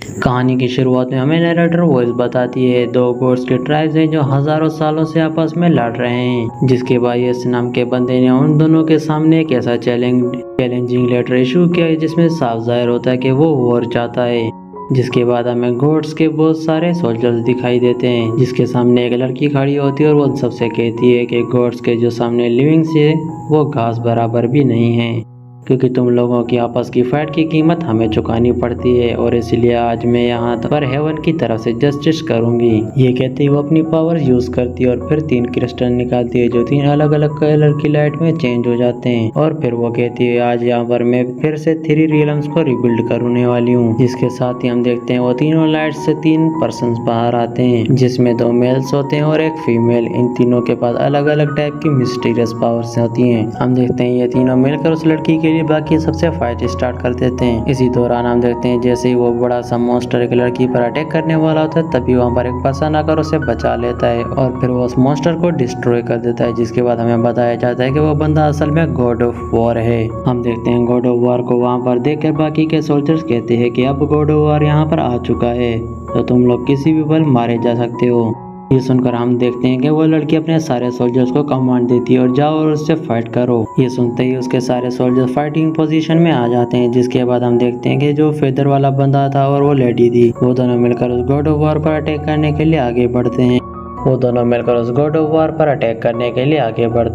कहानी की शुरुआत में हमें नैरेटर वॉइस बताती है दो गोड्स के ट्राइब्स हैं जो हजारों सालों से आपस में लड़ रहे हैं, जिसके बाद यस नाम के बंदे ने उन दोनों के सामने एक ऐसा चैलेंजिंग लेटर इशू किया है जिसमें साफ जाहिर होता है कि वो वॉर चाहता है। जिसके बाद हमें गोड्स के बहुत सारे सोल्जर्स दिखाई देते हैं, जिसके सामने एक लड़की खड़ी होती है और वो उन सबसे कहती है कि गोड्स के जो सामने लिविंग से वो घास बराबर भी नहीं है, क्योंकि तुम लोगों की आपस की फाइट की कीमत हमें चुकानी पड़ती है और इसलिए आज मैं यहाँ पर हेवन की तरफ से जस्टिस करूंगी। ये कहती वो अपनी पावर यूज करती है और फिर 3 क्रिस्टल निकालती है जो 3 अलग अलग कलर की लाइट में चेंज हो जाते हैं और फिर वो कहती है आज यहाँ पर मैं फिर से 3 रियल्म्स को रिबिल्ड करने वाली हूँ। जिसके साथ ही हम देखते हैं वो तीनों लाइट से 3 पर्सन बाहर आते हैं, जिसमें 2 मेल्स होते हैं और एक फीमेल। इन तीनों के पास अलग अलग टाइप की मिस्टीरियस पावर्स होती हैं। हम देखते हैं ये तीनों मिलकर उस लड़की के लिए बाकी सबसे फाइट स्टार्ट कर देते हैं। इसी दौरान हम देखते हैं जैसे ही वो बड़ा सा मॉन्स्टर एक लड़की पर अटैक करने वाला होता है तभी वहाँ पर एक पर्सन आकर उसे बचा लेता है और फिर वो उस मॉन्स्टर को डिस्ट्रॉय कर देता है। जिसके बाद हमें बताया जाता है कि वो बंदा असल में गॉड ऑफ वॉर है। हम देखते हैं गॉड ऑफ वॉर को वहाँ पर देखकर बाकी के सोल्जर्स कहते हैं कि अब गॉड ऑफ वॉर यहाँ पर आ चुका है तो तुम लोग किसी भी पल मारे जा सकते हो। ये सुनकर हम देखते हैं कि वो लड़की अपने सारे सोल्जर्स को कमांड देती है और जाओ और उससे फाइट करो। ये सुनते ही उसके सारे सोल्जर्स फाइटिंग पोजीशन में आ जाते हैं। जिसके बाद हम देखते हैं कि जो फेदर वाला बंदा था और वो लेडी थी वो दोनों मिलकर उस गॉड ऑफ वॉर पर अटैक करने के लिए आगे बढ़ते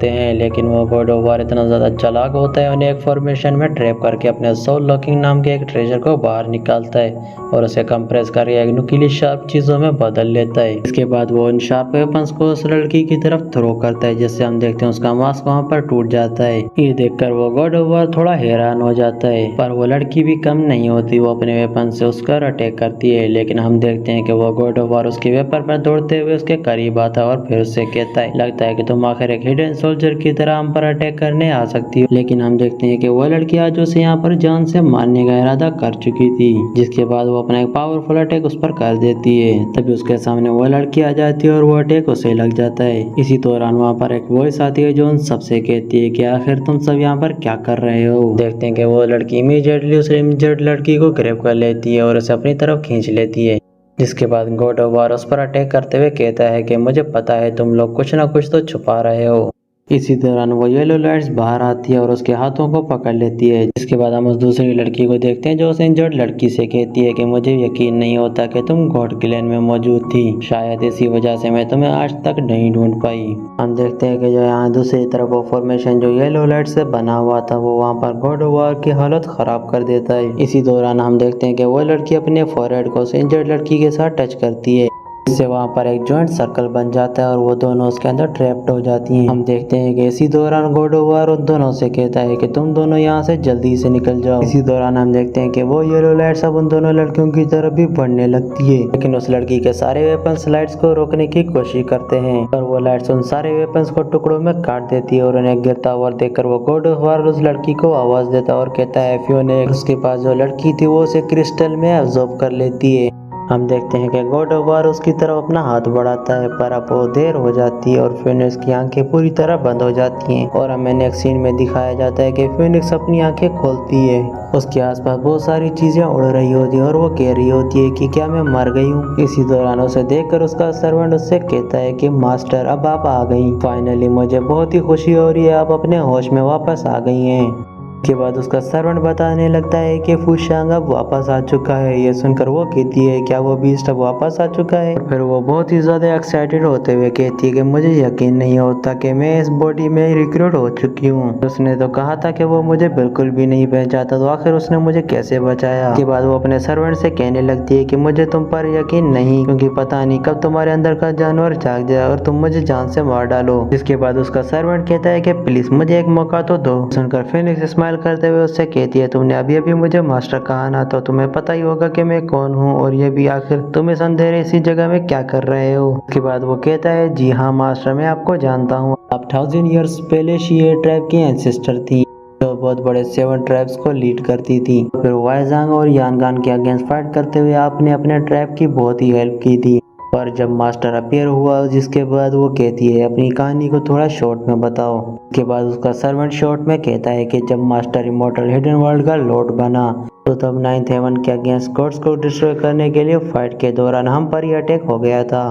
हैं। लेकिन वो गॉड ऑफ वॉर इतना ज्यादा चालाक होता है उन्हें एक फॉर्मेशन में ट्रैप करके अपने सोल लॉकिंग नाम के एक ट्रेजर को बाहर निकालता है और उसे कंप्रेस करके एक नुकीली शार्प चीजों में बदल लेता है। इसके बाद वो उन शार्प वेपन्स को उस लड़की की तरफ थ्रो करता है, जिससे हम देखते हैं उसका मास्क वहाँ पर टूट जाता है। ये देखकर वो गॉड ऑफ वॉर थोड़ा हैरान हो जाता है, पर वो लड़की भी कम नहीं होती, वो अपने वेपन से उस पर अटैक करती है। लेकिन हम देखते हैं कि वो गॉड ऑफ वॉर उसके वेपन पर दौड़ते हुए उसके करीब आता है और फिर उससे कहता है लगता है कि तुम आखिर एक हिडन सोल्जर की तरह हम पर अटैक करने आ सकती हो। लेकिन हम देखते हैं कि वो लड़की आज उसे यहाँ पर जान से मारने का इरादा कर चुकी थी। जिसके बाद वो अपना एक पावरफुल अटैक उस पर कर देती है। तभी उसके सामने वो लड़की आ जाती है और वो अटैक उसे लग जाता है। इसी दौरान वहाँ पर एक वॉइस आती है जो उन सबसे कहती है कि आखिर तुम सब यहाँ पर क्या कर रहे हो। देखते हैं कि वो लड़की इमीडिएटली उस इंजर्ड लड़की को ग्रैब कर लेती है और उसे अपनी तरफ खींच लेती है। जिसके बाद गॉड ऑफ वॉर उस पर अटैक करते हुए कहता है कि मुझे पता है तुम लोग कुछ ना कुछ तो छुपा रहे हो। इसी दौरान वो येलो लाइट्स बाहर आती है और उसके हाथों को पकड़ लेती है। जिसके बाद हम उस दूसरी लड़की को देखते हैं जो उस इंजर्ड लड़की से कहती है कि मुझे यकीन नहीं होता कि तुम गॉड क्लैन में मौजूद थी, शायद इसी वजह से मैं तुम्हें आज तक नहीं ढूंढ पाई। हम देखते हैं कि जो यहाँ दूसरी तरफ वो फॉर्मेशन जो येलो लाइट से बना हुआ था वो वहाँ पर गॉड ऑफ वॉर की हालत खराब कर देता है। इसी दौरान हम देखते हैं कि वो लड़की अपने फॉरहेड को उस इंजर्ड लड़की के साथ टच करती है, इससे वहाँ पर एक जॉइंट सर्कल बन जाता है और वो दोनों उसके अंदर ट्रैप्ड हो जाती हैं। हम देखते हैं कि इसी दौरान गॉड ऑफ वॉर उन दोनों से कहता है कि तुम दोनों यहाँ से जल्दी से निकल जाओ। इसी दौरान हम देखते हैं कि वो येलो लाइट्स अब उन दोनों लड़कियों की तरफ भी बढ़ने लगती है, लेकिन उस लड़की के सारे वेपन्स लाइट्स को रोकने की कोशिश करते हैं और वो लाइट्स उन सारे वेपन्स को टुकड़ों में काट देती है और उन्हें गिरता हुआ देखकर वो गॉड ऑफ वॉर उस लड़की को आवाज देता है और कहता है फ्योनिक्स। उसके पास जो लड़की थी वो उसे क्रिस्टल में अब्सॉर्ब कर लेती है। हम देखते हैं कि गॉड ऑफ वॉर उसकी तरफ अपना हाथ बढ़ाता है, पर अब वो देर हो जाती है और फिनिक्स की आंखें पूरी तरह बंद हो जाती हैं और हमें नेक्स्ट सीन में दिखाया जाता है कि फिनिक्स अपनी आंखें खोलती है। उसके आसपास बहुत सारी चीजें उड़ रही होती है और वो कह रही होती है कि क्या मैं मर गई हूँ। इसी दौरान उसे देखकर उसका सर्वेंट उससे कहता है कि मास्टर अब आप आ गई, फाइनली मुझे बहुत ही खुशी हो रही है, आप अपने होश में वापस आ गई हैं। के बाद उसका सर्वेंट बताने लगता है कि फूशांग अब वापस आ चुका है। ये सुनकर वो कहती है क्या वो बीस्ट अब वापस आ चुका है। फिर वो बहुत ही ज्यादा एक्साइटेड होते हुए कहती है कि मुझे यकीन नहीं होता कि मैं इस बॉडी में रिक्रूट हो चुकी हूँ। उसने तो कहा था कि वो मुझे बिल्कुल भी नहीं पहचानता, तो आखिर उसने मुझे कैसे बचाया। के बाद वो अपने सर्वेंट से कहने लगती है कि मुझे तुम पर यकीन नहीं, क्योंकि पता नहीं कब तुम्हारे अंदर का जानवर जाग जाए और तुम मुझे जान से मार डालो। जिसके बाद उसका सर्वेंट कहता है कि प्लीज मुझे एक मौका तो दो। सुनकर फिनिक्स स्माइल करते हुए उससे कहती है तुमने अभी अभी मुझे मास्टर कहा ना, तो तुम्हें पता ही होगा कि मैं कौन हूँ, और ये भी आखिर तुम इस अंधेरे इसी जगह में क्या कर रहे हो। उसके बाद वो कहता है जी हाँ मास्टर, मैं आपको जानता हूँ, आप 1000 ईयर्स पहले शीए ट्राइब की एंसेस्टर थी जो बहुत बड़े 7 ट्राइब्स को लीड करती थी। फिर वाइजांग और यानगान के अगेंस्ट फाइट करते हुए आपने अपने ट्राइब की बहुत ही हेल्प की थी। पर जब मास्टर अपीयर हुआ, जिसके बाद वो कहती है अपनी कहानी को थोड़ा शॉर्ट में बताओ। उसके बाद उसका सर्वेंट शॉर्ट में कहता है कि जब मास्टर इमॉर्टल हिडन वर्ल्ड का लॉर्ड बना तो तब 9th हेवन के अगेंस्ट गॉड्स को डिस्ट्रॉय करने के लिए फाइट के दौरान हम पर ही अटैक हो गया था।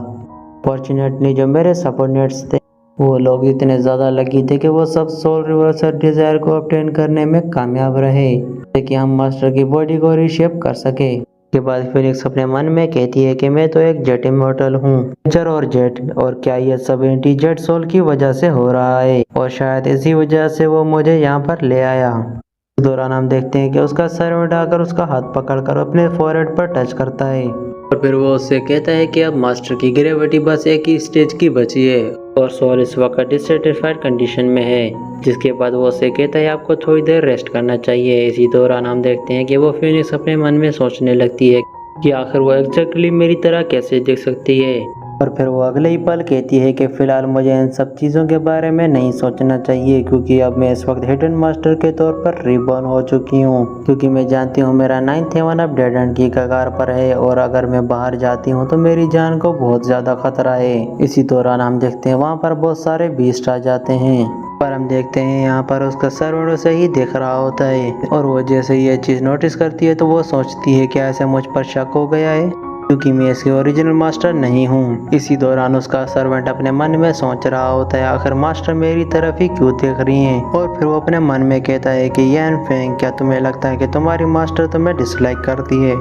फॉर्चुनेटली जो मेरे सपोर्टनेट्स थे वो लोग इतने ज़्यादा लकी थे कि वो सब सोल रिवर्सल डिजायर को ऑब्टेन करने में कामयाब रहे कि हम मास्टर की बॉडी को रीशेप कर सके। के बाद फिनिक्स अपने मन में कहती है कि मैं तो एक जेट इमॉर्टल हूँ, नेचर और जेट, और क्या ये सब एंटी जेट सोल की वजह से हो रहा है और शायद इसी वजह से वो मुझे यहाँ पर ले आया। इस दौरान हम देखते हैं कि उसका सर्वेंट आकर उसका हाथ पकड़कर अपने फोरहेड पर टच करता है और फिर वो उससे कहता है कि अब मास्टर की ग्रेविटी बस एक ही स्टेज की बची है और सोल इस वक्त डिससेटिस्फाइड कंडीशन में है। जिसके बाद वो उससे कहता है आपको थोड़ी देर रेस्ट करना चाहिए। इसी दौरान हम देखते हैं कि वो फिनिक्स अपने मन में सोचने लगती है कि आखिर वो एग्जैक्टली मेरी तरह कैसे दिख सकती है, और फिर वो अगले ही पल कहती है कि फिलहाल मुझे इन सब चीज़ों के बारे में नहीं सोचना चाहिए क्योंकि अब मैं इस वक्त हिडन मास्टर के तौर पर रिबॉर्न हो चुकी हूँ, क्योंकि मैं जानती हूँ मेरा 9th हेवन अब डेड एंड की कगार पर है और अगर मैं बाहर जाती हूँ तो मेरी जान को बहुत ज़्यादा खतरा है। इसी दौरान हम देखते हैं वहाँ पर बहुत सारे बीस्ट आ जाते हैं, पर हम देखते हैं यहाँ पर उसका सर्वेंट उसे ही देख रहा होता है और वो जैसे ये चीज़ नोटिस करती है तो वो सोचती है कि ऐसे मुझ पर शक हो गया है क्योंकि मैं इसके ओरिजिनल मास्टर नहीं हूँ। इसी दौरान उसका सर्वेंट अपने मन में सोच रहा होता है आखिर मास्टर मेरी तरफ ही क्यों देख रही हैं, और फिर वो अपने मन में कहता है कि यैन फेंग, क्या तुम्हें लगता है कि तुम्हारी मास्टर तुम्हें डिसलाइक करती है।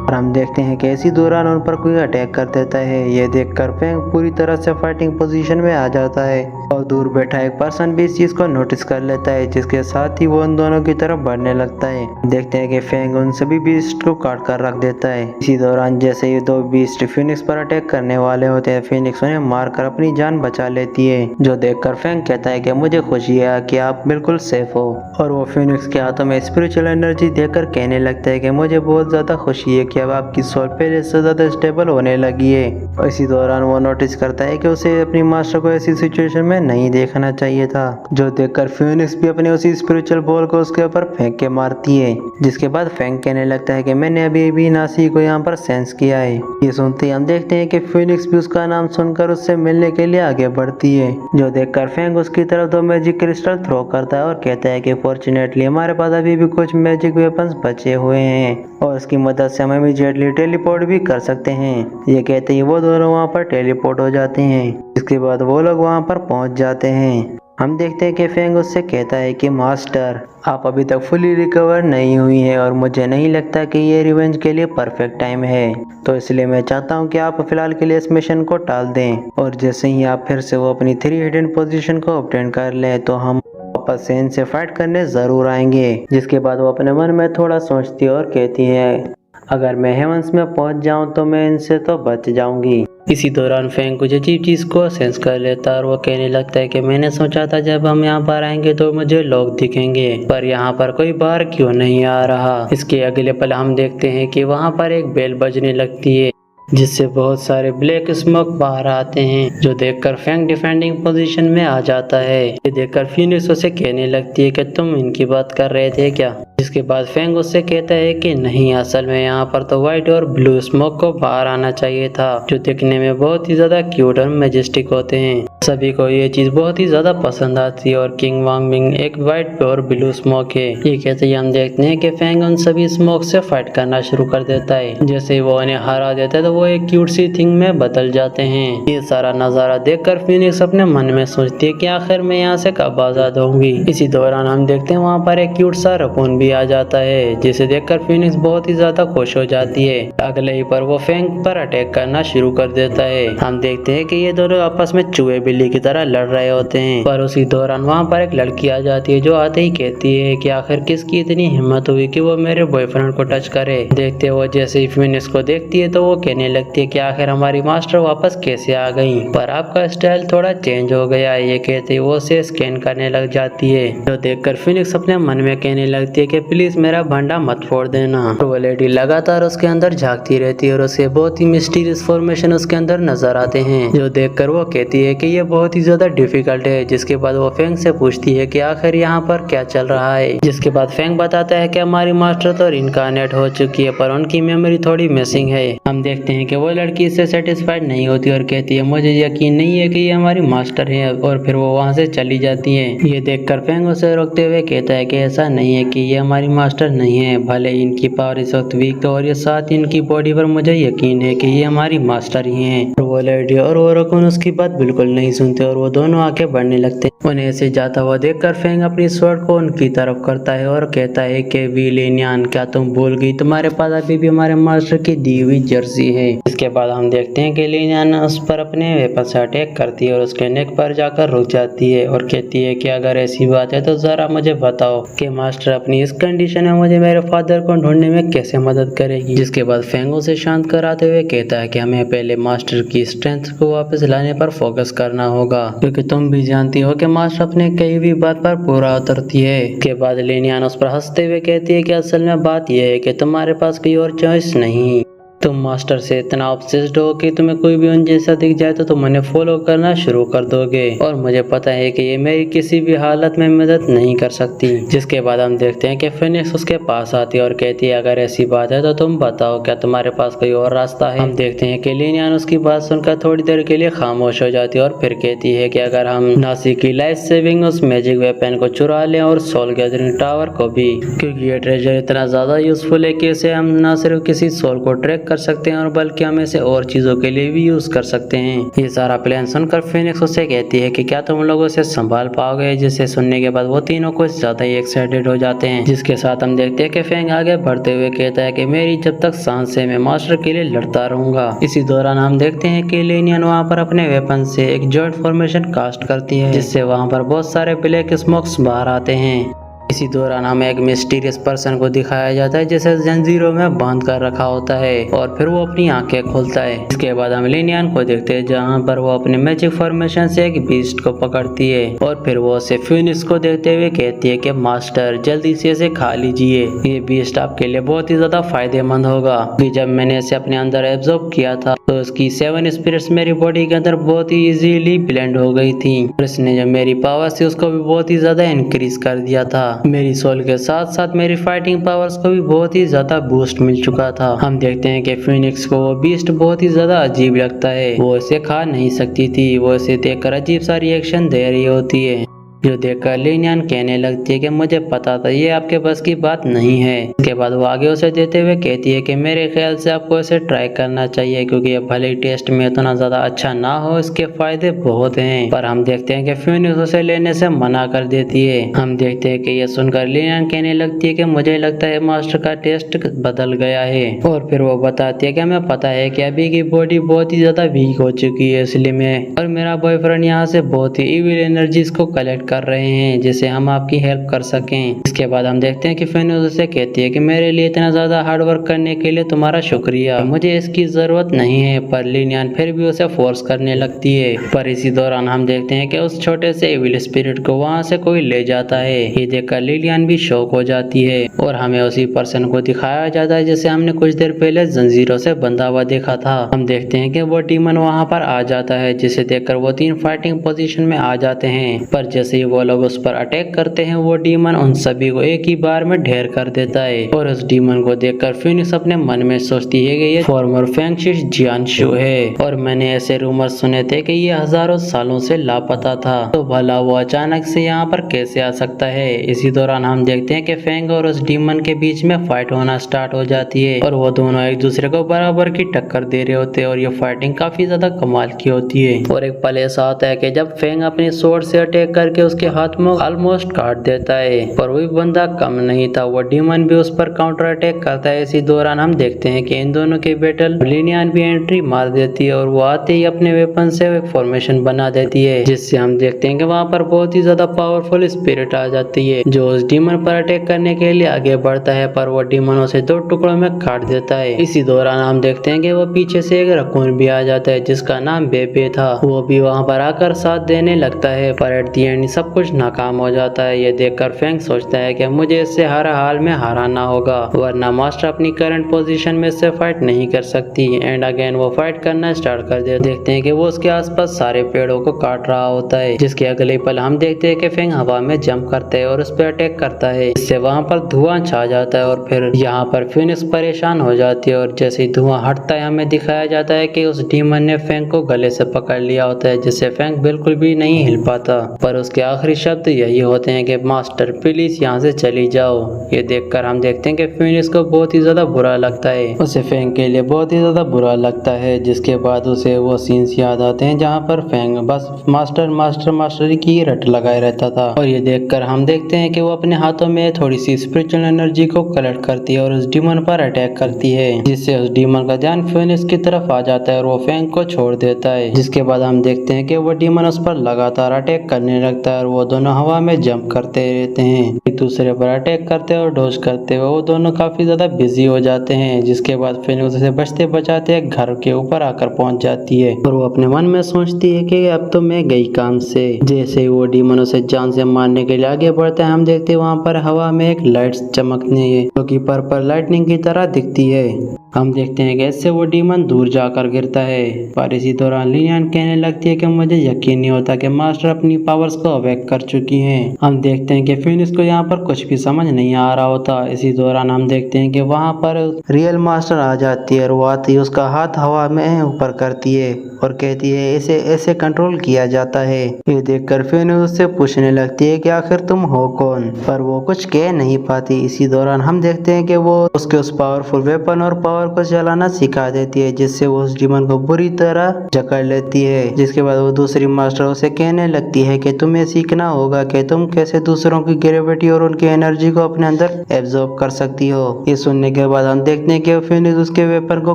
और हम देखते हैं कि इसी दौरान उन पर कोई अटैक कर देता है। ये देखकर फेंग पूरी तरह से फाइटिंग पोजीशन में आ जाता है और दूर बैठा एक पर्सन भी इस चीज को नोटिस कर लेता है, जिसके साथ ही वो उन दोनों की तरफ बढ़ने लगता है। देखते हैं कि फेंग उन सभी बीस्ट को काट कर रख देता है। इसी दौरान जैसे ये दो बीस्ट फिनिक्स पर अटैक करने वाले होते हैं, फिनिक्स उन्हें मारकर अपनी जान बचा लेती है, जो देखकर फेंग कहता है कि मुझे खुशी है कि आप बिल्कुल सेफ हो, और वो फिनिक्स के हाथों में स्पिरिचुअल एनर्जी देकर कहने लगता है कि मुझे बहुत ज्यादा खुशी है कि अब आपकी सोल पहले से ज्यादा स्टेबल होने लगी है। इसी दौरान वो नोटिस करता है कि उसे अपनी मास्टर को ऐसी सिचुएशन में नहीं देखना चाहिए था, जो देखकर फिनिक्स भी अपने उसी स्पिरिचुअल बॉल को उसके ऊपर फेंक के मारती है, जिसके बाद फेंक कहने लगता है कि मैंने अभी भी नासी को यहाँ पर सेंस किया है। ये सुनते ही हम देखते हैं कि फिनिक्स भी उसका नाम सुनकर उससे मिलने के लिए आगे बढ़ती है, जो देखकर फेंक उसकी तरफ दो मैजिक क्रिस्टल थ्रो करता है और कहता है कि फॉर्चुनेटली हमारे पास अभी भी कुछ मैजिक वेपन्स बचे हुए हैं और उसकी मदद से हम इमीडिएटली टेलीपोर्ट भी कर सकते हैं। ये कहते ही वो दोनों वहाँ पर टेलीपोर्ट हो जाते हैं। इसके बाद वो लोग वहाँ पर पहुँच जाते हैं। हम देखते हैं कि फेंग उससे कहता है कि मास्टर, आप अभी तक फुली रिकवर नहीं हुई है और मुझे नहीं लगता कि ये रिवेंज के लिए परफेक्ट टाइम है, तो इसलिए मैं चाहता हूँ कि आप फिलहाल के लिए इस मिशन को टाल दें और जैसे ही आप फिर से वो अपनी 3 हिडन पोजीशन को ऑब्टेन कर लें तो हम वापस से इनसे फाइट करने जरूर आएंगे। जिसके बाद वो अपने मन में थोड़ा सोचती है और कहती है अगर मैं हेवंस में पहुंच जाऊं तो मैं इनसे तो बच जाऊंगी। इसी दौरान फेंग कुछ अजीब चीज को सेंस कर लेता है और वो कहने लगता है कि मैंने सोचा था जब हम यहाँ पर आएंगे तो मुझे लोग दिखेंगे, पर यहाँ पर कोई बाहर क्यों नहीं आ रहा। इसके अगले पल हम देखते हैं कि वहाँ पर एक बेल बजने लगती है जिससे बहुत सारे ब्लैक स्मोक बाहर आते हैं, जो देखकर फेंग डिफेंडिंग पोजीशन में आ जाता है। ये देखकर फिनिक्स उसे कहने लगती है कि तुम इनकी बात कर रहे थे क्या। जिसके बाद फेंग उससे कहता है कि नहीं, असल में यहाँ पर तो व्हाइट और ब्लू स्मोक को बाहर आना चाहिए था, जो दिखने में बहुत ही ज्यादा क्यूट और मैजेस्टिक होते हैं। सभी को ये चीज बहुत ही ज्यादा पसंद आती है और किंग वांग मिंग एक व्हाइट और ब्लू स्मोक है। ये कहते ही हम देखते हैं कि फेंग उन सभी स्मोक से फाइट करना शुरू कर देता है। जैसे ही वो उन्हें हरा देता है तो वो एक क्यूट सी थिंग में बदल जाते हैं। ये सारा नजारा देखकर फिनिक्स अपने मन में सोचती है कि आखिर मैं यहाँ से कब आजाद होंगी। इसी दौरान हम देखते हैं वहाँ पर एक क्यूट सा रकून भी आ जाता है, जिसे देखकर फिनिक्स बहुत ही ज्यादा खुश हो जाती है। अगले ही पर वो फेंग पर अटैक करना शुरू कर देता है। हम देखते हैं कि ये दोनों आपस में चूहे बिल्ली की तरह लड़ रहे होते हैं, पर उसी दौरान वहाँ पर एक लड़की आ जाती है जो आते ही कहती है कि आखिर किसकी इतनी हिम्मत हुई कि वो मेरे बॉयफ्रेंड को टच करे। देखते वो जैसे ही फिनिक्स को देखती है तो वो कहने लगती है कि आखिर हमारी मास्टर वापस कैसे आ गई, पर आपका स्टाइल थोड़ा चेंज हो गया। ये कहते वो उसे स्कैन करने लग जाती है, जो देखकर फिनिक्स अपने मन में कहने लगती है कि प्लीज मेरा भंडा मत फोड़ देना। तो वो लेडी लगातार उसके अंदर झांकती रहती है और उसे बहुत ही मिस्टीरियस फॉर्मेशन उसके अंदर नजर आते हैं, जो देखकर वो कहती है कि ये बहुत ही ज्यादा डिफिकल्ट है। जिसके बाद वो फेंग से पूछती है कि आखिर यहाँ पर क्या चल रहा है। जिसके बाद फेंग बताता है कि हमारी मास्टर तो इनकारनेट हो चुकी है पर उनकी मेमोरी थोड़ी मिसिंग है। हम देखते हैं कि वो लड़की इससे सेटिस्फाइड नहीं होती और कहती है मुझे यकीन नहीं है कि ये हमारी मास्टर है, और फिर वो वहाँ से चली जाती है। ये देखकर फेंग उसे रोकते हुए कहता है कि ऐसा नहीं है कि ये हमारी मास्टर नहीं है, भले इनकी पावर इस वक्त वीक हो और ये साथ इनकी बॉडी पर मुझे यकीन है कि ये हमारी मास्टर ही है। और वो लेडी और वो रकून उसकी बात बिल्कुल नहीं सुनते और वो दोनों आगे बढ़ने लगते हैं। उन्हें ऐसे जाता हुआ देखकर फेंग अपनी स्वॉर्ड को उनकी तरफ करता है और कहता है कि वी लिनियन, क्या तुम भूल गई, तुम्हारे पास अभी भी हमारे मास्टर की दी हुई जर्सी है। इसके बाद हम देखते हैं कि लिनियन उस पर अपने वेपन से अटैक करती है और उसके नेक पर जाकर रुक जाती है और कहती है कि अगर ऐसी बात है तो जरा मुझे बताओ कि मास्टर अपनी इस कंडीशन में मुझे मेरे फादर को ढूंढने में कैसे मदद करेगी। जिसके बाद फेंग उसे शांत कराते हुए कहता है कि हमें पहले मास्टर की स्ट्रेंथ को वापस लाने पर फोकस करना होगा, क्योंकि तुम भी जानती हो कि मास्टर अपने कई भी बात पर पूरा उतरती है। के बाद लिनियन उस पर हंसते हुए कहती है कि असल में बात यह है कि तुम्हारे पास कोई और चॉइस नहीं, तुम मास्टर से इतना ऑब्सेस्ड हो कि तुम्हें कोई भी उन जैसा दिख जाए तो तुम उन्हें फॉलो करना शुरू कर दोगे, और मुझे पता है कि ये मेरी किसी भी हालत में मदद नहीं कर सकती। जिसके बाद हम देखते हैं कि फिनिक्स उसके पास आती है और कहती है अगर ऐसी बात है तो तुम बताओ, क्या तुम्हारे पास कोई और रास्ता है। हम देखते हैं कि लिनियन उसकी बात सुनकर थोड़ी देर के लिए खामोश हो जाती है और फिर कहती है कि अगर हम नासी की लाइफ सेविंग उस मैजिक वेपन को चुरा लें और सोल गैदरिंग टावर को भी, क्योंकि ये ट्रेजर इतना ज्यादा यूजफुल है कि इसे हम न सिर्फ किसी सोल को ट्रैक कर सकते हैं और बल्कि हम इसे और चीजों के लिए भी यूज कर सकते हैं। ये सारा प्लान सुनकर फिनिक्स उससे कहती है कि क्या तुम लोग उसे संभाल पाओगे। जिसे सुनने के बाद वो तीनों कुछ ज्यादा ही एक्साइटेड हो जाते हैं। जिसके साथ हम देखते हैं कि फेंग आगे बढ़ते हुए कहता है कि मेरी जब तक सांस है मैं मास्टर के लिए लड़ता रहूंगा। इसी दौरान हम देखते हैं कि लिनियन वहाँ पर अपने वेपन से एक जॉइंट फॉर्मेशन कास्ट करती है, जिससे वहाँ पर बहुत सारे ब्लैक स्मोक्स बाहर आते हैं। इसी दौरान हमें एक मिस्टीरियस पर्सन को दिखाया जाता है जिसे जंजीरों में बांध कर रखा होता है और फिर वो अपनी आंखें खोलता है। इसके बाद हम लिनियन को देखते हैं जहां पर वो अपने मैजिक फॉर्मेशन से एक बीस्ट को पकड़ती है और फिर वो उसे फिनिक्स को देखते हुए कहती है कि मास्टर जल्दी से इसे खा लीजिए, ये बीस्ट आपके लिए बहुत ही ज्यादा फायदेमंद होगा। जब मैंने इसे अपने अंदर एब्जॉर्ब किया था तो उसकी 7 स्पिरिट्स मेरी बॉडी के अंदर बहुत ही इजीली ब्लेंड हो गई थी और इसने जब मेरी पावर थी उसको भी बहुत ही ज्यादा इंक्रीज कर दिया था। मेरी सोल के साथ साथ मेरी फाइटिंग पावर्स को भी बहुत ही ज्यादा बूस्ट मिल चुका था। हम देखते हैं कि फिनिक्स को वो बीस्ट बहुत ही ज्यादा अजीब लगता है, वो इसे खा नहीं सकती थी, वो इसे देखकर अजीब सा रिएक्शन दे रही होती है, जो देखकर लिनियन कहने लगती है कि मुझे पता था ये आपके बस की बात नहीं है। इसके बाद वो आगे उसे देते हुए कहती है कि मेरे ख्याल से आपको इसे ट्राई करना चाहिए, क्योंकि ये भले ही टेस्ट में इतना ज्यादा अच्छा ना हो, इसके फायदे बहुत हैं। पर हम देखते हैं कि फिनिक्स उसे लेने से मना कर देती है। हम देखते हैं कि ये सुनकर लिनियन कहने लगती है कि मुझे लगता है मास्टर का टेस्ट बदल गया है, और फिर वो बताती है कि हमें पता है कि अभी की बॉडी बहुत ही ज्यादा वीक हो चुकी है, इसलिए मैं और मेरा बॉयफ्रेंड यहाँ से बहुत ही इविल एनर्जीज को कलेक्ट कर रहे हैं जिससे हम आपकी हेल्प कर सकें। इसके बाद हम देखते हैं कि फिनिक्स उसे कहती है कि मेरे लिए इतना ज्यादा हार्ड वर्क करने के लिए तुम्हारा शुक्रिया, मुझे इसकी जरूरत नहीं है। पर लिनियन फिर भी उसे फोर्स करने लगती है। पर इसी दौरान हम देखते हैं कि उस छोटे से एविल स्पिरिट को वहाँ से कोई ले जाता है। ये देखकर लिनियन भी शॉक हो जाती है और हमें उसी पर्सन को दिखाया जाता है जिसे हमने कुछ देर पहले जंजीरों से बंधा हुआ देखा था। हम देखते हैं कि वो डीमन वहाँ पर आ जाता है, जिसे देखकर वो 3 फाइटिंग पोजीशन में आ जाते हैं। पर जैसे ही वो लोग उस पर अटैक करते हैं वो डीमन उन सभी को एक ही बार में ढेर कर देता है। और उस डीमन को देखकर फिनिक्स अपने मन में सोचती है कि ये फॉर्मर फेंगशिश जियानशु है और मैंने ऐसे रूमर सुने थे कि ये हजारों सालों से लापता था, तो भला वो अचानक से यहाँ पर कैसे आ सकता है। इसी दौरान हम देखते हैं कि फेंग और उस डीमन के बीच में फाइट होना स्टार्ट हो जाती है और वो दोनों एक दूसरे को बराबर की टक्कर दे रहे होते हैं और ये फाइटिंग काफी ज्यादा कमाल की होती है। और एक पल ऐसा आता है कि जब फेंग अपनी स्वॉर्ड से अटैक करके उसके हाथ में ऑलमोस्ट काट देता है, पर वही बंदा कम नहीं था, वो डीमन भी उस पर काउंटर अटैक करता है। इसी दौरान हम देखते हैं कि इन दोनों की बैटल लिनियन भी एंट्री मार देती है और वो आते ही अपने वेपन से एक फॉर्मेशन बना देती है, जिससे हम देखते हैं कि वहाँ पर बहुत ही ज्यादा पावरफुल स्पिरिट आ जाती है जो उस डीमन पर अटैक करने के लिए आगे बढ़ता है, पर वो डीमन उसे 2 टुकड़ों में काट देता है। इसी दौरान हम देखते हैं कि वो पीछे से एक रकून भी आ जाता है जिसका नाम बेबे था, वो भी वहाँ पर आकर साथ देने लगता है। पर एट द एंड सब कुछ नाकाम हो जाता है। ये देखकर फेंग सोचता है कि मुझे इससे हर हाल में हारना होगा, वरना मास्टर अपनी करंट पोजीशन में इससे फाइट नहीं कर सकती। एंड अगेन वो फाइट करना स्टार्ट कर दे। देखते हैं कि वो उसके आसपास सारे पेड़ों को काट रहा होता है, जिसके अगले पल हम देखते हैं कि फेंग हवा में जंप करता है और उस पर अटैक करता है। इससे वहाँ पर धुआं छा जाता है और फिर यहाँ पर फिनिक्स परेशान हो जाती है और जैसे ही धुआं हटता है हमें दिखाया जाता है कि उस डीमन ने फेंग को गले से पकड़ लिया होता है, जिससे फेंग बिल्कुल भी नहीं हिल पाता। पर उसके आखिरी शब्द यही होते हैं कि मास्टर प्लीज यहाँ से चली जाओ। ये देखकर हम देखते हैं कि फिनिक्स को बहुत ही ज्यादा बुरा लगता है, उसे फेंग के लिए बहुत ही ज्यादा बुरा लगता है। जिसके बाद उसे वो सीन्स याद आते हैं जहाँ पर फेंग बस मास्टर मास्टर मास्टर की रट लगाए रहता था। और ये देखकर हम देखते हैं कि वो अपने हाथों में थोड़ी सी स्पिरिचुअल एनर्जी को कलेक्ट करती है और उस डीमन पर अटैक करती है, जिससे उस डीमन का ध्यान फिनिक्स की तरफ आ जाता है और वो फेंग को छोड़ देता है। जिसके बाद हम देखते हैं कि वो डीमन उस पर लगातार अटैक करने लगता है और वो दोनों हवा में जंप करते रहते हैं, एक दूसरे पर अटैक करते और डॉज करते हुए वो दोनों काफी ज्यादा बिजी हो जाते हैं। जिसके बाद फिनिक्स उसे बचते बचाते घर के ऊपर आकर पहुंच जाती है और वो अपने मन में सोचती है कि अब तो मैं गई काम से। जैसे ही वो डीमन उसे जान से मारने के लिए आगे बढ़ता है हम देखते हैं वहाँ पर हवा में एक लाइट चमकने जो कि पर्पल लाइटनिंग की तरह दिखती है। हम देखते हैं कि इससे वो डीमन दूर जाकर गिरता है। पर इसी दौरान लिनियन कहने लगती है कि मुझे यकीन नहीं होता कि मास्टर अपनी पावर्स को अवेक कर चुकी हैं। हम देखते हैं कि फिनिक्स को यहाँ पर कुछ भी समझ नहीं आ रहा होता। इसी दौरान हम देखते हैं कि वहाँ पर रियल मास्टर आ जाती है और वो आती है उसका हाथ हवा में ऊपर करती है और कहती है इसे ऐसे कंट्रोल किया जाता है। ये देखकर फिनिक्स उससे पूछने लगती है कि आखिर तुम हो कौन, पर वो कुछ कह नहीं पाती। इसी दौरान हम देखते हैं कि वो उसके उस पावरफुल वेपन और पावर को चलाना सिखा देती है, जिससे वो उस डीमन को बुरी तरह जकड़ लेती है। जिसके बाद वो दूसरी मास्टर उसे कहने लगती है कि तुम्हें सीखना होगा कि तुम कैसे दूसरों की ग्रेविटी और उनकी एनर्जी को अपने अंदर एब्जॉर्ब कर सकती हो। ये सुनने के बाद हम देखते हैं कि फिनिक्स उसके वेपन को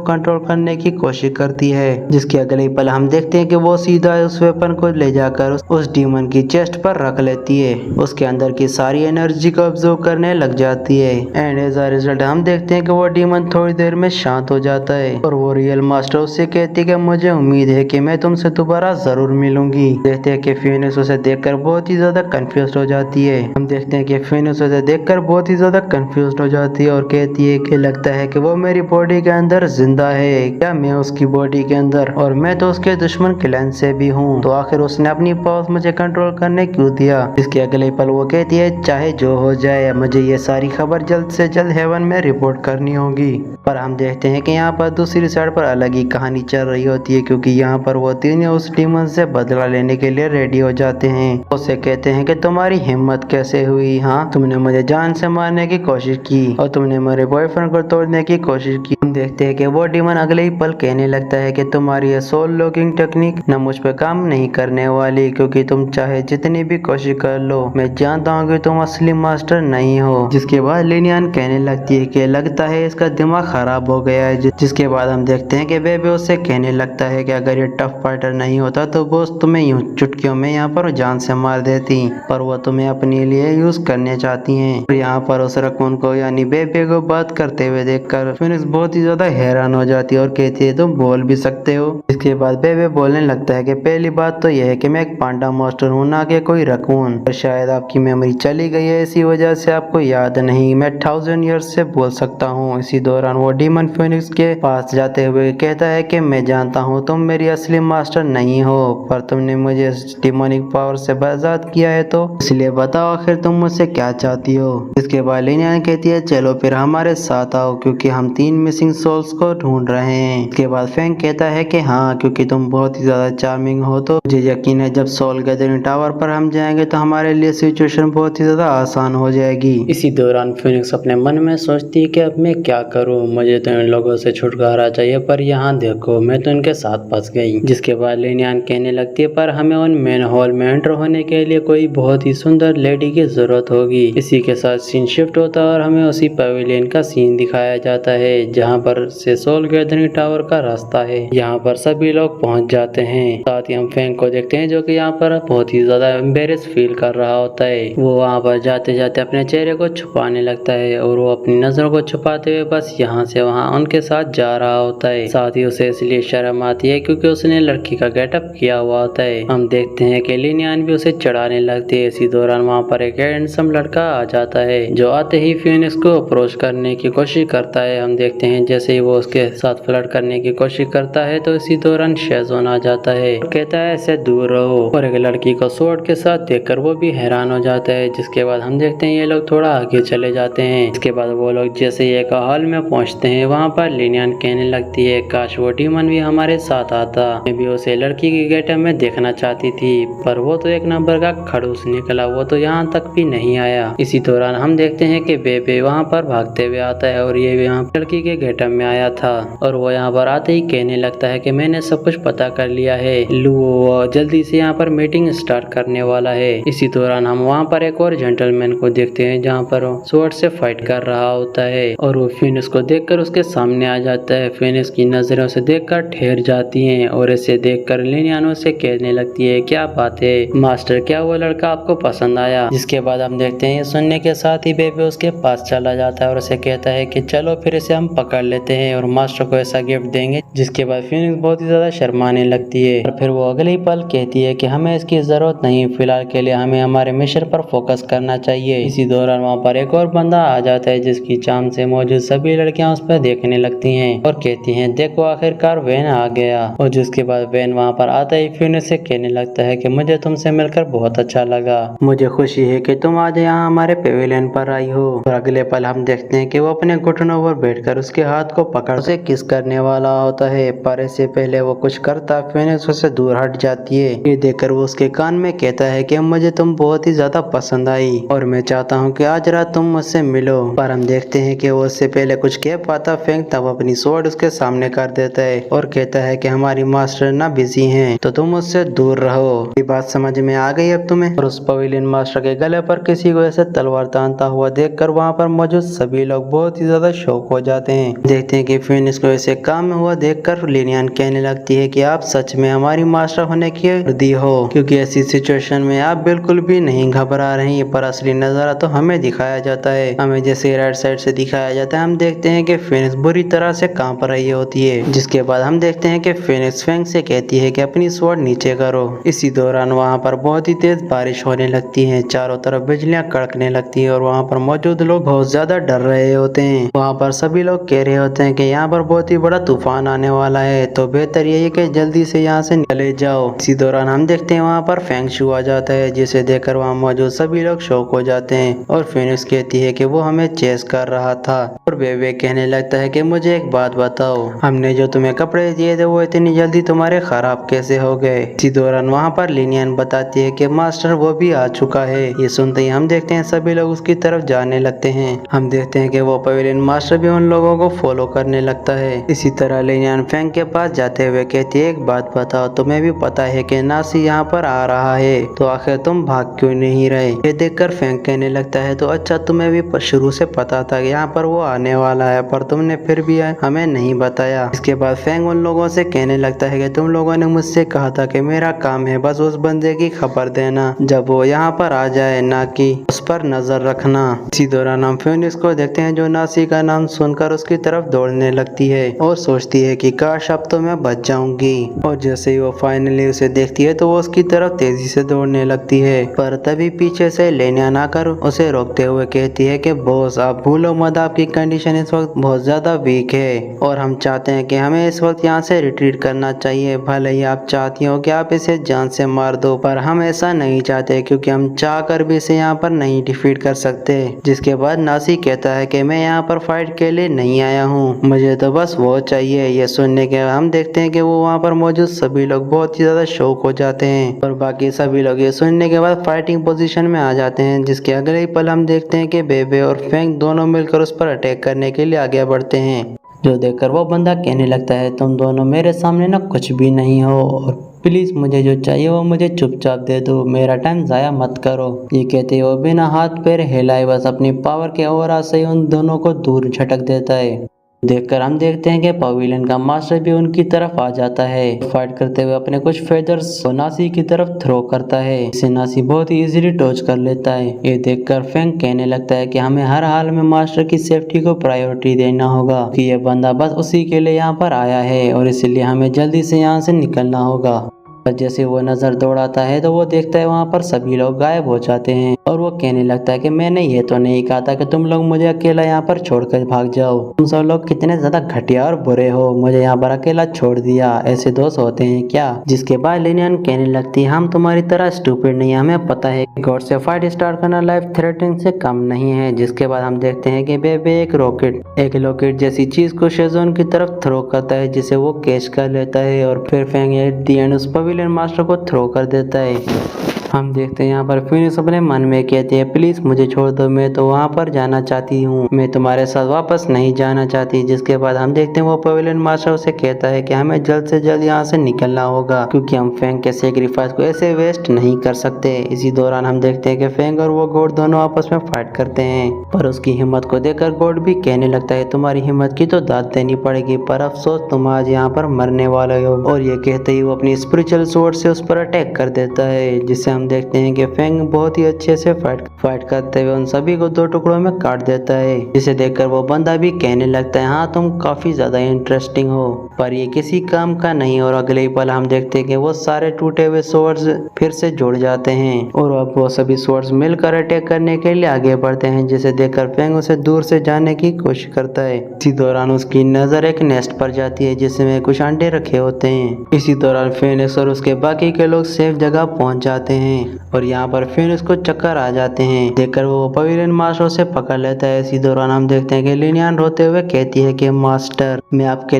कंट्रोल करने की कोशिश करती है, जिसके अगले पल हम देखते हैं कि वो सीधा उस वेपन को ले जाकर उस डीमन की चेस्ट पर रख लेती है, उसके अंदर की सारी एनर्जी को ऑब्जर्व करने लग जाती है। एंड एज अ रिजल्ट हम देखते हैं कि वो डीमन थोड़ी देर में शांत हो जाता है और वो रियल मास्टर उससे कहती है कि मुझे उम्मीद है कि मैं तुमसे दोबारा जरूर मिलूंगी। देखते हैं कि फिनिक्स उसे देखकर बहुत ही ज्यादा कंफ्यूज हो जाती है। हम देखते हैं कि फिनिक्स उसे देखकर बहुत ही ज्यादा कंफ्यूज हो जाती है और कहती है कि लगता है कि वो मेरी बॉडी के अंदर जिंदा है, क्या मैं उसकी बॉडी के अंदर, और मैं तो उसके दुश्मन क्लैन से भी हूँ, तो आखिर उसने अपनी पावर्स मुझे कंट्रोल करने क्यों दिया। इसके अगले पल वो कहती है चाहे जो हो जाए मुझे ये सारी खबर जल्द से जल्द हेवन में रिपोर्ट करनी होगी। पर हम देखते हैं कि यहाँ पर दूसरी साइड पर अलग ही कहानी चल रही होती है, क्योंकि यहाँ पर वो तीनों उस डीमन से बदला लेने के लिए रेडी हो जाते हैं। उससे कहते हैं कि तुम्हारी हिम्मत कैसे हुई, हाँ तुमने मुझे जान से मारने की कोशिश की और तुमने मेरे बॉयफ्रेंड को तोड़ने की कोशिश की। हम देखते हैं कि वो डीमन अगले ही पल कहने लगता है कि तुम्हारी ये सोल लॉकिंग टेक्निक न मुझ पे काम नहीं करने वाली, क्योंकि तुम चाहे जितनी भी कोशिश कर लो मैं जानता हूँ कि तुम असली मास्टर नहीं हो। जिसके बाद लिनियन कहने लगती है कि लगता है इसका दिमाग खराब हो गया है। जिसके बाद हम देखते हैं कि बेबी उससे कहने लगता है कि अगर ये टफ फाइटर नहीं होता तो बॉस तुम्हें यूं चुटकियों में यहाँ पर जान से मार देती, पर वो तुम्हें अपने लिए यूज करने चाहती हैं। और यहाँ पर उस रकून को यानी बेबी को बात करते हुए देखकर फिनिक्स बहुत ही ज्यादा हैरान हो जाती है और कहती है तुम बोल भी सकते हो। इसके बाद बेबी बोलने लगता है कि पहली बात तो यह है कि मैं एक पांडा मास्टर हूँ, ना कि कोई रकून, और शायद आपकी मेमोरी चली गई है इसी वजह से आपको याद नहीं। मैं 1000 ईयर्स से बोल सकता हूँ। इसी दौरान वो डीमन फिनिक्स के पास जाते हुए कहता है कि मैं जानता हूँ तुम मेरी असली मास्टर नहीं हो, पर तुमने मुझे डिमोनिक पावर से आजाद किया है, तो इसलिए बताओ आखिर तुम मुझसे क्या चाहती हो। इसके बाद लिनियन कहती है चलो फिर हमारे साथ आओ, क्योंकि हम 3 मिसिंग सोल्स को ढूंढ रहे हैं। इसके बाद फेंग कहता है कि हाँ क्योंकि तुम बहुत ही ज्यादा चार्मिंग हो, तो मुझे यकीन है जब सोल गैदरिंग टावर पर हम जाएंगे तो हमारे लिए सिचुएशन बहुत ही ज्यादा आसान हो जाएगी। इसी दौरान फिनिक्स अपने मन में सोचती है कि अब मैं क्या करूं, मुझे तो इन लोगों से छुटकारा चाहिए, पर यहाँ देखो मैं तो इनके साथ फंस गई। जिसके बाद लिनियन कहने लगती है पर हमें उन मेन हॉल में एंटर होने के लिए कोई बहुत ही सुंदर लेडी की जरूरत होगी। इसी के साथ सीन शिफ्ट होता है और हमें उसी पवेलियन का सीन दिखाया जाता है जहाँ जहाँ पर से सोल गैदरिंग टावर का रास्ता है। यहाँ पर सभी लोग पहुँच जाते हैं। साथ ही हम फैंग को देखते हैं जो कि यहाँ पर बहुत ही ज्यादा एम्बेरेस फील कर रहा होता है। वो वहाँ पर जाते जाते अपने चेहरे को छुपाने लगता है और वो अपनी नजरों को छुपाते हुए बस यहाँ से वहाँ उनके साथ जा रहा होता है। साथ ही उसे इसलिए शर्म आती है क्योंकि उसने लड़की का गेटअप किया हुआ होता है। हम देखते हैं कि लिनियन भी उसे चढ़ाने लगती है। इसी दौरान वहाँ पर एक हैंडसम लड़का आ जाता है जो आते ही फिनिक्स को अप्रोच करने की कोशिश करता है। हम देखते हैं जैसे ही वो उसके साथ फ्लर्ट करने की कोशिश करता है तो इसी दौरान शेजोन आ जाता है और कहता है ऐसे दूर रहो, और एक लड़की को स्वॉर्ड के साथ देखकर वो भी हैरान हो जाता है। जिसके बाद हम देखते हैं ये लोग थोड़ा आगे चले जाते हैं। इसके बाद वो लोग जैसे ही एक हॉल में पहुंचते हैं वहाँ पर लिनियन कहने लगती है काश वो डीमन भी हमारे साथ आता, मैं भी उसे लड़की की गेटअप में देखना चाहती थी, पर वो तो एक नंबर का खड़ूस निकला, वो तो यहाँ तक भी नहीं आया। इसी दौरान हम देखते हैं कि बेबे वहाँ पर भागते हुए आता है और ये यहाँ लड़की के गेटअप में आया था और वो यहाँ पर आते ही कहने लगता है कि मैंने सब कुछ पता कर लिया है, लू जल्दी से यहाँ पर मीटिंग स्टार्ट करने वाला है। इसी दौरान हम वहाँ पर एक और जेंटलमैन को देखते हैं जहाँ पर स्वॉर्ड से फाइट कर रहा होता है और वो फिनिक्स को देखकर उसके सामने आ जाता है। फिनिक्स की नजरों से देखकर ठहर जाती हैं और इसे देखकर लिनियन से कहने लगती है क्या बात है मास्टर, क्या वो लड़का आपको पसंद आया? जिसके बाद हम देखते हैं सुनने के साथ ही बेबी उसके पास चला जाता है और उसे कहता है कि चलो फिर इसे हम पकड़ लेते हैं और मास्टर को ऐसा गिफ्ट देंगे। जिसके बाद फिनिक्स बहुत ही ज्यादा शर्माने लगती है और फिर वो अगले ही पल कहती है कि हमें इसकी जरूरत नहीं, फिलहाल के लिए हमें हमारे मिशन पर फोकस करना चाहिए। इसी दौरान वहाँ पर एक और बंदा आ जाता है जिसकी चाम से मौजूद सभी लड़कियां उस पर देखने लगती हैं और कहती हैं देखो आखिरकार वैन आ गया। और जिसके बाद वैन वहाँ पर आता ही फिनिक्स से कहने लगता है कि मुझे तुमसे मिलकर बहुत अच्छा लगा, मुझे खुशी है कि तुम आज यहाँ हमारे पेविलियन पर आई हो। और अगले पल हम देखते हैं कि वो अपने घुटनों पर बैठकर उसके हाथ को पकड़ उसे किस करने वाला होता है, पर इससे पहले वो कुछ करता फिनिक्स उससे दूर हट जाती है। ये देखकर वो उसके कान में कहता है कि मुझे तुम बहुत ही ज्यादा पसंद आई और मैं चाहता हूँ कि आज रात तुम मुझसे मिलो। पर हम देखते हैं कि वो उससे पहले कुछ कह पाता फेंक तब अपनी स्वॉर्ड उसके सामने कर देता है और कहता है कि हमारी मास्टर ना बिजी हैं तो तुम उससे दूर रहो। ये बात समझ में आ गई अब तुम्हें? और उस पवेलियन मास्टर के गले पर किसी को ऐसे तलवार तानता हुआ देखकर वहाँ पर मौजूद सभी लोग बहुत ही ज्यादा शौक हो जाते हैं। देखते हैं कि फिनिक्स को ऐसे काम में हुआ देखकर लिनियन कहने लगती है कि आप सच में हमारी मास्टर होने की वर्दी हो, क्योंकि ऐसी सिचुएशन में आप बिल्कुल भी नहीं घबरा रही, पर असली नजारा तो हमें दिखाया जाता है। हमें जैसे राइट साइड से दिखाया जाता है हम देखते हैं कि फिनिक्स बुरी तरह से कांप रही होती है। जिसके बाद हम देखते हैं कि फिनिक्स फैंग से कहती है कि अपनी स्वॉर्ड नीचे करो। इसी दौरान वहाँ पर बहुत ही तेज बारिश होने लगती है, चारों तरफ बिजलियां कड़कने लगती है और वहाँ पर मौजूद लोग बहुत ज्यादा डर रहे होते हैं। वहाँ पर सभी लोग कह रहे होते हैं कि यहाँ पर बहुत ही बड़ा तूफान आने वाला है, तो बेहतर यही है कि जल्दी से यहाँ से निकले जाओ। इसी दौरान हम देखते हैं वहाँ पर फेंग शू आ जाता है जिसे देखकर वहाँ मौजूद सभी लोग शॉक हो जाते हैं और फिनिक्स कहती है कि वो हमें चेस कर रहा था और बेबे कहने लगता है कि मुझे एक बात बताओ, हमने जो तुम्हें कपड़े दिए थे वो इतनी जल्दी तुम्हारे खराब कैसे हो गए? इसी दौरान वहाँ पर लिनियन बताती है कि मास्टर वो भी आ चुका है। ये सुनते ही हम देखते हैं सभी लोग उसकी तरफ जाने लगते हैं। हम देखते हैं कि वो पवेलियन मास्टर भी उन लोगों को फॉलो करने लगता है। इसी तरह लिनियन फैंग के पास जाते हुए कहती है एक बात बताओ, तुम्हें भी पता है कि नासी यहाँ पर आ रहा है, तो आखिर तुम भाग क्यों नहीं रहे? ये देखकर फैंग कहने लगता है तो अच्छा तुम्हें भी शुरू से पता था कि यहाँ पर वो आने वाला है, पर तुमने फिर भी हमें नहीं बताया। इसके बाद फैंग उन लोगों से कहने लगता है कि तुम लोगों ने मुझसे कहा था कि मेरा काम है बस उस बंदे की खबर देना जब वो यहाँ पर आ जाए, ना कि उस पर नजर रखना। इसी दौरान हम फिनिक्स को देखते हैं जो नासी का नाम सुनकर उसकी तरफ दौड़ने लगती है और सोचती है कि काश अब तो मैं बच जाऊंगी। और जैसे ही वो फाइनली उसे देखती है तो वो उसकी तरफ तेजी से दौड़ने लगती है, पर तभी पीछे से लिनियन आकर उसे रोकते हुए कहती है कि बॉस आप भूलो मत, आपकी कंडीशन इस वक्त बहुत ज्यादा वीक है और हम चाहते हैं कि हमें इस वक्त यहाँ से रिट्रीट करना चाहिए। भले ही आप चाहती हो कि आप इसे जान से मार दो, पर हम ऐसा नहीं चाहते क्योंकि हम चाह कर भी इसे यहाँ पर नहीं डिफीट कर सकते। जिसके बाद नासी कहता है कि मैं यहाँ पर फाइट के लिए नहीं आया हूँ, मुझे तो बस वो चाहिए। ये सुनने के बाद हम देखते हैं कि वो वहाँ पर मौजूद सभी लोग बहुत ही ज्यादा शौक हो जाते हैं और बाकी सभी लोग ये सुनने के बाद फाइटिंग पोजीशन में आ जाते हैं। जिसके अगले ही पल हम देखते हैं कि बेबे और फैंग दोनों मिलकर उस पर अटैक करने के लिए आगे बढ़ते हैं, जो देखकर वो बंदा कहने लगता है तुम दोनों मेरे सामने ना कुछ भी नहीं हो और प्लीज मुझे जो चाहिए वो मुझे चुपचाप दे दो, मेरा टाइम जाया मत करो। ये कहते वो बिना हाथ पैर हिलाए बस अपनी पावर के ओर से उन दोनों को दूर झटक देता है। देखकर हम देखते हैं कि पवेलियन का मास्टर भी उनकी तरफ आ जाता है। फाइट करते हुए अपने कुछ फेदर्स को नासी की तरफ थ्रो करता है। इसे नासी बहुत ही इजीली डॉज कर लेता है। ये देखकर फेंग कहने लगता है कि हमें हर हाल में मास्टर की सेफ्टी को प्रायोरिटी देना होगा कि ये बंदा बस उसी के लिए यहाँ पर आया है और इसलिए हमें जल्दी से यहाँ से निकलना होगा। पर जैसे वो नजर दौड़ाता है तो वो देखता है वहाँ पर सभी लोग गायब हो जाते हैं और वो कहने लगता है कि मैंने ये तो नहीं कहा था कि तुम लोग मुझे अकेला यहाँ पर छोड़कर भाग जाओ। तुम सब लोग कितने ज्यादा घटिया और बुरे हो, मुझे यहाँ पर अकेला छोड़ दिया। ऐसे दोस्त होते हैं क्या? जिसके बाद लिनियन कहने लगती है हम तुम्हारी तरह स्टूपिड नहीं, हमें पता है कि गॉड से फाइट स्टार्ट करना लाइफ थ्रेटनिंग से कम नहीं है। जिसके बाद हम देखते हैं कि बेबे एक रॉकेट जैसी चीज को शेजोन की तरफ थ्रो करता है जिसे वो कैच कर लेता है और फिर फेंग एट द एंड उस पवेलियन मास्टर को थ्रो कर देता है। हम देखते हैं यहाँ पर फिनिक्स अपने मन में कहते हैं प्लीज मुझे छोड़ दो, मैं तो वहाँ पर जाना चाहती हूँ, मैं तुम्हारे साथ वापस नहीं जाना चाहती। जिसके बाद हम देखते हैं वो पवेलियन मास्टर उसे कहता है कि हमें जल्द से जल्द यहाँ से निकलना होगा क्योंकि हम फेंग के सेक्रीफाइस को ऐसे वेस्ट नहीं कर सकते। इसी दौरान हम देखते हैं कि फेंग और वो गॉड दोनों आपस में फाइट करते हैं पर उसकी हिम्मत को देखकर गॉड भी कहने लगता है तुम्हारी हिम्मत की तो दाद देनी पड़ेगी, पर अफसोस तुम आज यहाँ पर मरने वाले हो। और ये कहते ही वो अपनी स्पिरिचुअल स्वॉर्ड से उस पर अटैक कर देता है जिससे हम देखते हैं कि फेंग बहुत ही अच्छे से फाइट करते हुए उन सभी को दो टुकड़ों में काट देता है। जिसे देखकर वो बंदा भी कहने लगता है हाँ तुम काफी ज्यादा इंटरेस्टिंग हो, पर ये किसी काम का नहीं। और अगले ही पल हम देखते हैं कि वो सारे टूटे हुए स्वॉर्ड्स फिर से जुड़ जाते हैं और अब वो सभी स्वॉर्ड्स मिलकर अटैक करने के लिए आगे बढ़ते हैं। जिसे देखकर फेंग उसे दूर से जाने की कोशिश करता है। इसी दौरान उसकी नजर एक नेस्ट पर जाती है जिसमें कुछ अंडे रखे होते हैं। इसी दौरान फिनिक्स और उसके बाकी के लोग सेफ जगह पहुंच जाते हैं और यहाँ पर फिनिक्स को चक्कर आ जाते हैं। देखकर वो पवेलियन मास्टर से पकड़ लेता है। इसी दौरान हम देखते हैं कि लिनियन रोते हुए कहती है कि मास्टर मैं आपके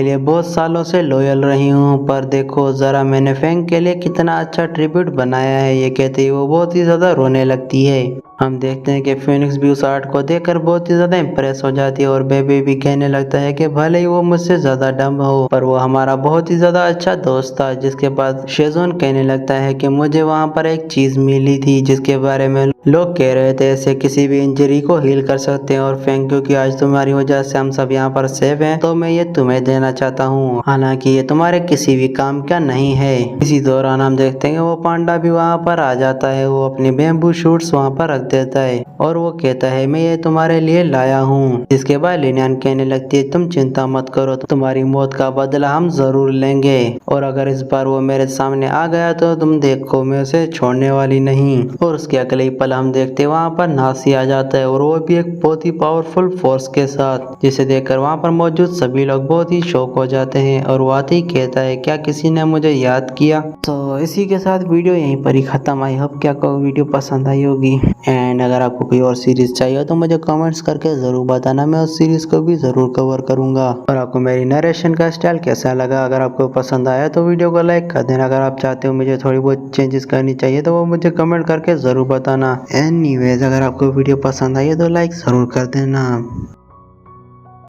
लिए बहुत सालों से लॉयल रही हूँ, पर देखो जरा मैंने फेंग के लिए कितना अच्छा ट्रिब्यूट बनाया है। ये कहते ही वो बहुत ही ज्यादा रोने लगती है। हम देखते हैं कि फिनिक्स भी उस आर्ट को देखकर बहुत ही ज्यादा इम्प्रेस हो जाती है और बेबी भी कहने लगता है कि भले ही वो मुझसे ज्यादा डम हो पर वो हमारा बहुत ही ज्यादा अच्छा दोस्त था। जिसके बाद शेजोन कहने लगता है कि मुझे वहाँ पर एक चीज मिली थी जिसके बारे में लोग कह रहे थे ऐसे किसी भी इंजरी को हील कर सकते हैं और फेंग क्योंकि आज तुम्हारी वजह से हम सब यहाँ पर सेफ हैं तो मैं ये तुम्हें देना चाहता हूँ, हालांकि ये तुम्हारे किसी भी काम का नहीं है। इसी दौरान हम देखते हैं वो पांडा भी वहाँ पर आ जाता है। वो अपने बेम्बू शूट्स वहाँ पर रख देता है और वो कहता है मैं ये तुम्हारे लिए लाया हूँ। इसके बाद लिनियन कहने लगती है तुम चिंता मत करो, तुम्हारी मौत का बदला हम जरूर लेंगे और अगर इस बार वो मेरे सामने आ गया तो तुम देखो मैं उसे छोड़ने वाली नहीं। और उसके अगले ही पल हम देखते हैं वहाँ पर नासी आ जाता है और वो भी एक बहुत ही पावरफुल फोर्स के साथ, जिसे देखकर वहाँ पर मौजूद सभी लोग बहुत ही शॉक हो जाते हैं और वो आते ही कहता है क्या किसी ने मुझे याद किया। तो इसी के साथ वीडियो यहीं पर ही खत्म। आई होप कि आपको वीडियो पसंद आई होगी एंड अगर आपको कोई और सीरीज चाहिए तो मुझे कमेंट्स करके जरूर बताना, मैं उस सीरीज को भी जरूर कवर करूंगा। और आपको मेरी नरेशन का स्टाइल कैसा लगा, अगर आपको पसंद आया तो वीडियो को लाइक कर देना। अगर आप चाहते हो मुझे थोड़ी बहुत चेंजेस करनी चाहिए तो वो मुझे कमेंट करके जरूर बताना। एनीवेज अगर आपको वीडियो पसंद आई है तो लाइक जरूर कर देना।